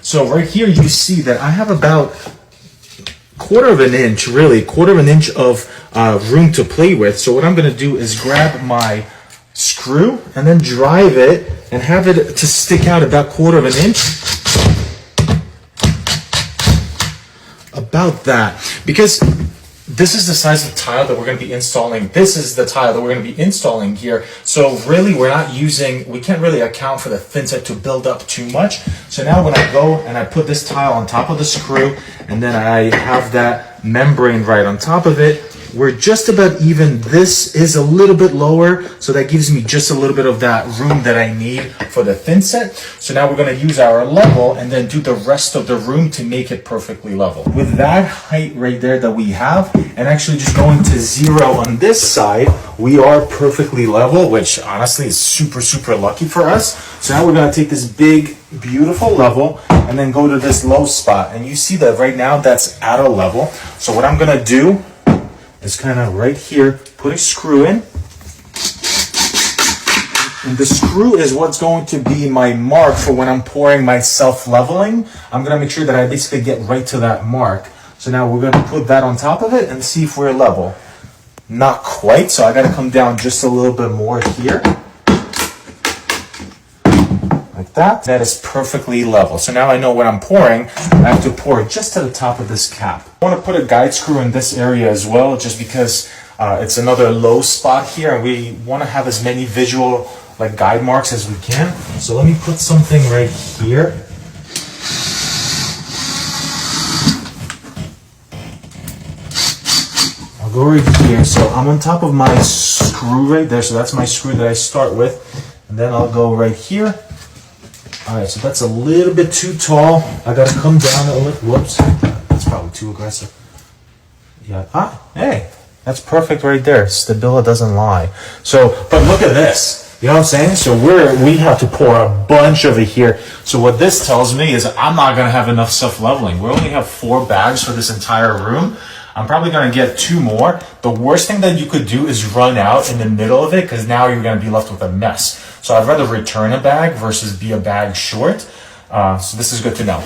So right here you see that I have about quarter of an inch of room to play with. So what I'm going to do is grab my screw and then drive it and have it to stick out about quarter of an inch. About that, because this is the size of tile that we're going to be installing. This is the tile that we're going to be installing here. So really we can't really account for the thin set to build up too much. So now when I go and I put this tile on top of the screw and then I have that membrane right on top of it, we're just about even. This is a little bit lower, so that gives me just a little bit of that room that I need for the thin set. So now we're going to use our level and then do the rest of the room to make it perfectly level. With that height right there that we have, and actually just going to 0 on this side, we are perfectly level, which honestly is super, super lucky for us. So now we're going to take this big, beautiful level and then go to this low spot. And you see that right now that's at a level. So what I'm going to do is kind of right here, put a screw in. And the screw is what's going to be my mark for when I'm pouring my self-leveling. I'm going to make sure that I basically get right to that mark. So now we're going to put that on top of it and see if we're level. Not quite, so I got to come down just a little bit more here. Like that. That is perfectly level. So now I know when I'm pouring, I have to pour just to the top of this cap. I want to put a guide screw in this area as well, just because it's another low spot here, and we want to have as many visual guide marks as we can. So let me put something right here. I'll go right here. So I'm on top of my screw right there. So that's my screw that I start with. And then I'll go right here. All right, so that's a little bit too tall. I got to come down a little. Whoops. That's probably too aggressive. Yeah. Hey, that's perfect right there. Stability doesn't lie. So, but look at this. You know what I'm saying? So we have to pour a bunch over here. So what this tells me is I'm not going to have enough self-leveling. We only have 4 bags for this entire room. I'm probably going to get 2 more. The worst thing that you could do is run out in the middle of it, because now you're going to be left with a mess. So I'd rather return a bag versus be a bag short. So this is good to know.